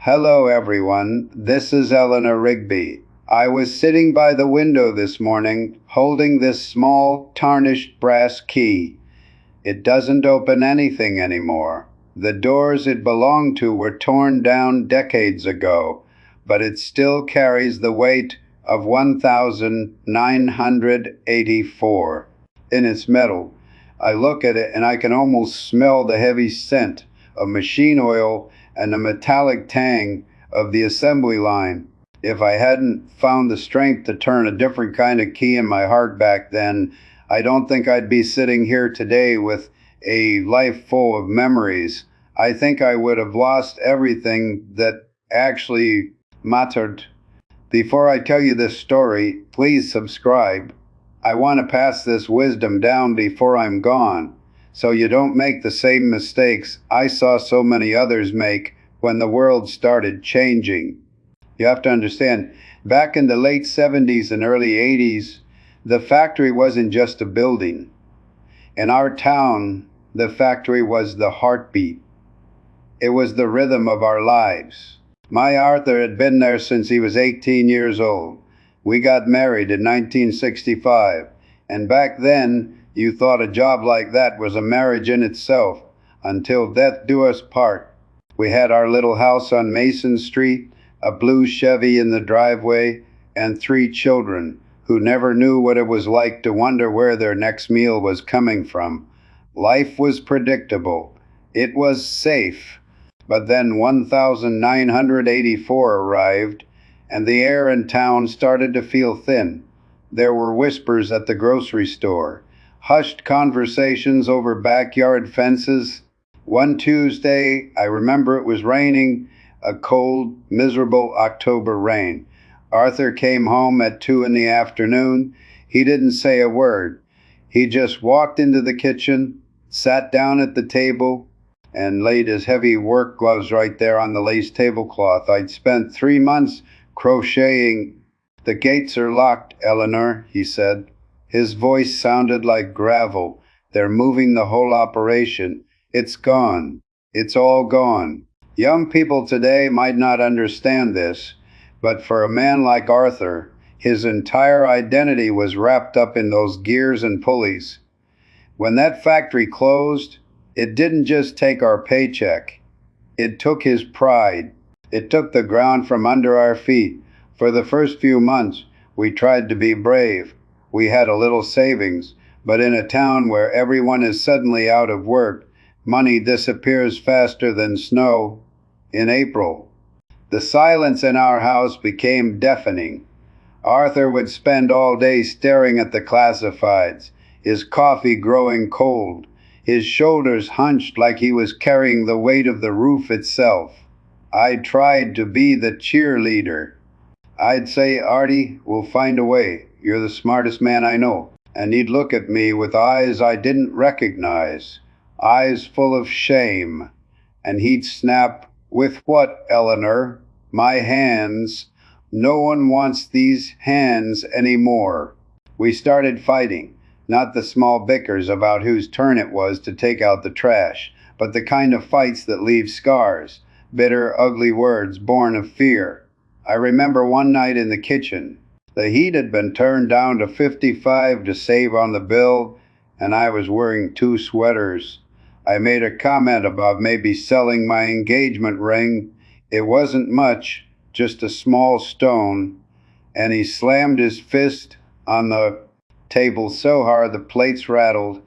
Hello, everyone. This is Eleanor Rigby. I was sitting by the window this morning, holding this small, tarnished brass key. It doesn't open anything anymore. The doors it belonged to were torn down decades ago, but it still carries the weight of 1,984 in its metal. I look at it and I can almost smell the heavy scent of machine oil and the metallic tang of the assembly line. If I hadn't found the strength to turn a different kind of key in my heart back then, I don't think I'd be sitting here today with a life full of memories. I think I would have lost everything that actually mattered. Before I tell you this story, please subscribe. I want to pass this wisdom down before I'm gone, so you don't make the same mistakes I saw so many others make when the world started changing. You have to understand, back in the late 70s and early 80s, the factory wasn't just a building. In our town, the factory was the heartbeat. It was the rhythm of our lives. My Arthur had been there since he was 18 years old. We got married in 1965, and back then, you thought a job like that was a marriage in itself, until death do us part. We had our little house on Mason Street, a blue Chevy in the driveway, and 3 children who never knew what it was like to wonder where their next meal was coming from. Life was predictable. It was safe. But then 1,984 arrived, and the air in town started to feel thin. There were whispers at the grocery store, hushed conversations over backyard fences. One Tuesday, I remember it was raining, a cold, miserable October rain. Arthur came home at 2 in the afternoon. He didn't say a word. He just walked into the kitchen, sat down at the table, and laid his heavy work gloves right there on the lace tablecloth. I'd spent 3 months crocheting. "The gates are locked, Eleanor," he said. His voice sounded like gravel. "They're moving the whole operation. It's gone. It's all gone." Young people today might not understand this, but for a man like Arthur, his entire identity was wrapped up in those gears and pulleys. When that factory closed, it didn't just take our paycheck. It took his pride. It took the ground from under our feet. For the first few months, we tried to be brave. We had a little savings, but in a town where everyone is suddenly out of work, money disappears faster than snow. In April, the silence in our house became deafening. Arthur would spend all day staring at the classifieds, his coffee growing cold, his shoulders hunched like he was carrying the weight of the roof itself. I tried to be the cheerleader. I'd say, "Artie, we'll find a way. You're the smartest man I know." And he'd look at me with eyes I didn't recognize, eyes full of shame. And he'd snap, "With what, Eleanor?" "My hands. No one wants these hands anymore." We started fighting, not the small bickers about whose turn it was to take out the trash, but the kind of fights that leave scars, bitter, ugly words born of fear. I remember one night in the kitchen. The heat had been turned down to 55 to save on the bill, and I was wearing 2 sweaters. I made a comment about maybe selling my engagement ring. It wasn't much, just a small stone, and he slammed his fist on the table so hard the plates rattled.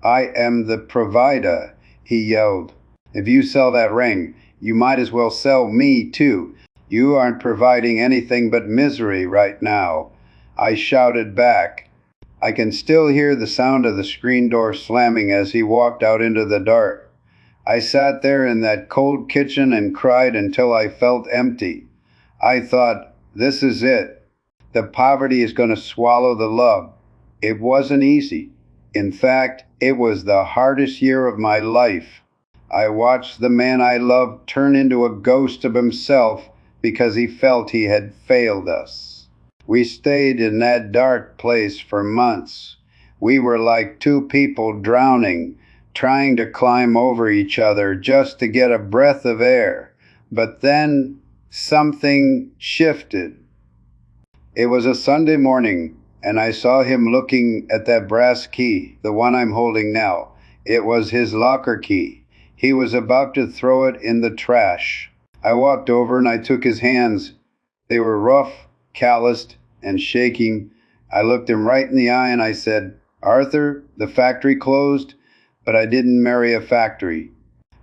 "I am the provider," he yelled. "If you sell that ring, you might as well sell me too. You aren't providing anything but misery right now." I shouted back. I can still hear the sound of the screen door slamming as he walked out into the dark. I sat there in that cold kitchen and cried until I felt empty. I thought, this is it. The poverty is going to swallow the love. It wasn't easy. In fact, it was the hardest year of my life. I watched the man I loved turn into a ghost of himself because he felt he had failed us. We stayed in that dark place for months. We were like 2 people drowning, trying to climb over each other just to get a breath of air. But then something shifted. It was a Sunday morning, and I saw him looking at that brass key, the one I'm holding now. It was his locker key. He was about to throw it in the trash. I walked over and I took his hands. They were rough, calloused, and shaking. I looked him right in the eye and I said, "Arthur, the factory closed, but I didn't marry a factory.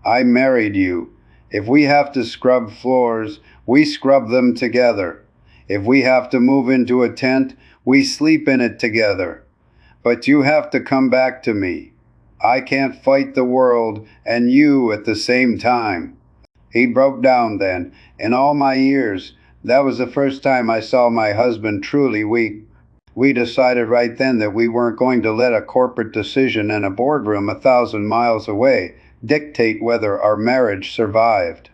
I married you. If we have to scrub floors, we scrub them together. If we have to move into a tent, we sleep in it together. But you have to come back to me. I can't fight the world and you at the same time." He broke down then. In all my years, that was the first time I saw my husband truly weak. We decided right then that we weren't going to let a corporate decision in a boardroom 1,000 miles away dictate whether our marriage survived.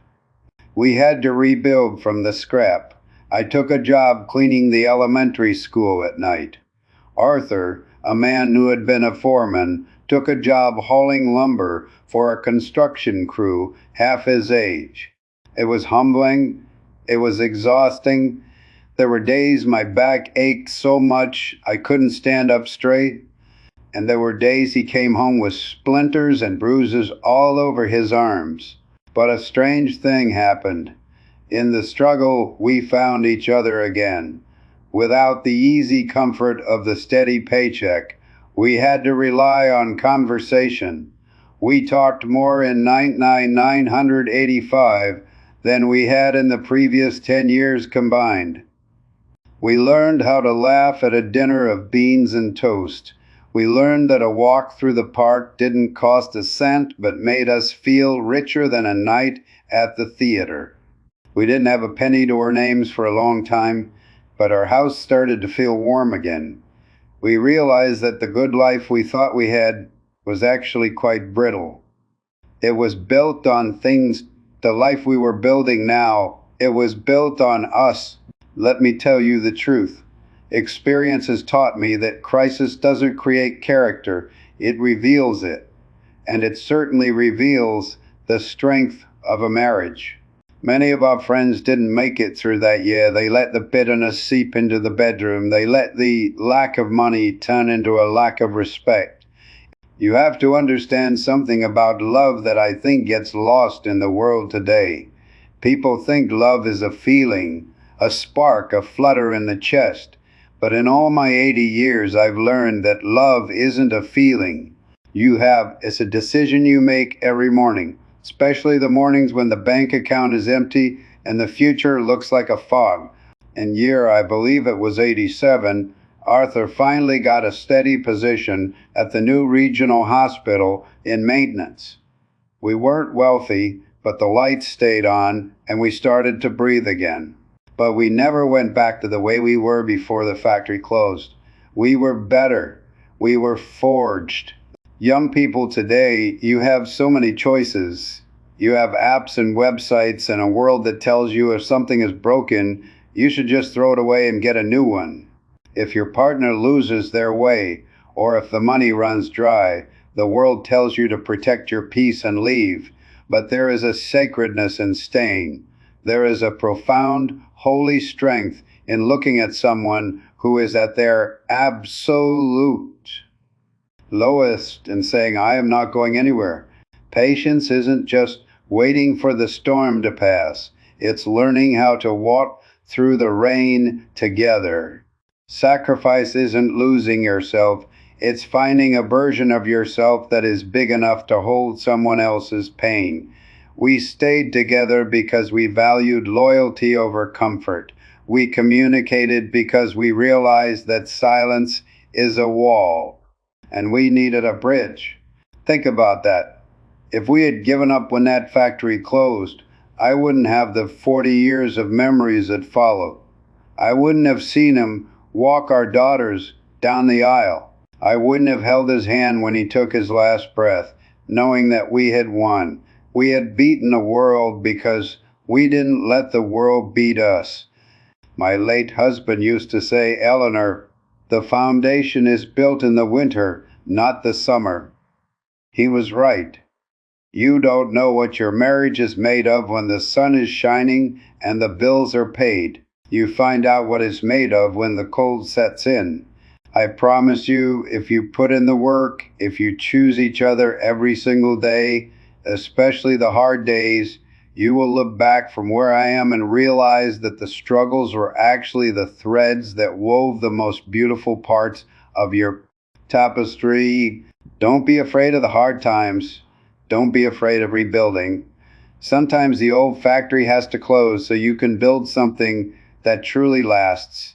We had to rebuild from the scrap. I took a job cleaning the elementary school at night. Arthur, a man who had been a foreman, took a job hauling lumber for a construction crew half his age. It was humbling. It was exhausting. There were days my back ached so much I couldn't stand up straight. And there were days he came home with splinters and bruises all over his arms. But a strange thing happened. In the struggle, we found each other again. Without the easy comfort of the steady paycheck, we had to rely on conversation. We talked more in 985 than we had in the previous 10 years combined. We learned how to laugh at a dinner of beans and toast. We learned that a walk through the park didn't cost a cent but made us feel richer than a night at the theater. We didn't have a penny to our names for a long time, but our house started to feel warm again. We realized that the good life we thought we had was actually quite brittle. It was built on things, the life we were building now, it was built on us. Let me tell you the truth. Experience has taught me that crisis doesn't create character, it reveals it. And it certainly reveals the strength of a marriage. Many of our friends didn't make it through that year. They let the bitterness seep into the bedroom. They let the lack of money turn into a lack of respect. You have to understand something about love that I think gets lost in the world today. People think love is a feeling, a spark, a flutter in the chest. But in all my 80 years, I've learned that love isn't a feeling. It's a decision you make every morning, especially the mornings when the bank account is empty and the future looks like a fog. In year, I believe it was 87, Arthur finally got a steady position at the new regional hospital in maintenance. We weren't wealthy, but the lights stayed on and we started to breathe again. But we never went back to the way we were before the factory closed. We were better. We were forged. Young people today, you have so many choices. You have apps and websites and a world that tells you if something is broken, you should just throw it away and get a new one. If your partner loses their way, or if the money runs dry, the world tells you to protect your peace and leave. But there is a sacredness in staying. There is a profound, holy strength in looking at someone who is at their absolute lowest and saying, "I am not going anywhere." Patience isn't just waiting for the storm to pass. It's learning how to walk through the rain together. Sacrifice isn't losing yourself. It's finding a version of yourself that is big enough to hold someone else's pain. We stayed together because we valued loyalty over comfort. We communicated because we realized that silence is a wall, and we needed a bridge. Think about that. If we had given up when that factory closed, I wouldn't have the 40 years of memories that followed. I wouldn't have seen him walk our daughters down the aisle. I wouldn't have held his hand when he took his last breath, knowing that we had won. We had beaten the world because we didn't let the world beat us. My late husband used to say, "Eleanor, the foundation is built in the winter, not the summer." He was right. You don't know what your marriage is made of when the sun is shining and the bills are paid. You find out what it's made of when the cold sets in. I promise you, if you put in the work, if you choose each other every single day, especially the hard days, you will look back from where I am and realize that the struggles were actually the threads that wove the most beautiful parts of your tapestry. Don't be afraid of the hard times. Don't be afraid of rebuilding. Sometimes the old factory has to close so you can build something that truly lasts.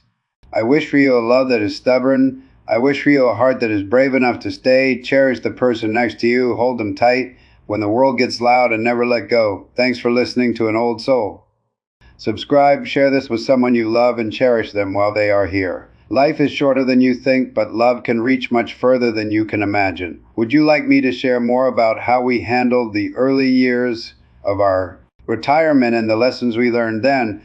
I wish for you a love that is stubborn. I wish for you a heart that is brave enough to stay. Cherish the person next to you. Hold them tight when the world gets loud and never let go. Thanks for listening to An Old Soul. Subscribe, share this with someone you love, and cherish them while they are here. Life is shorter than you think, but love can reach much further than you can imagine. Would you like me to share more about how we handled the early years of our retirement and the lessons we learned then?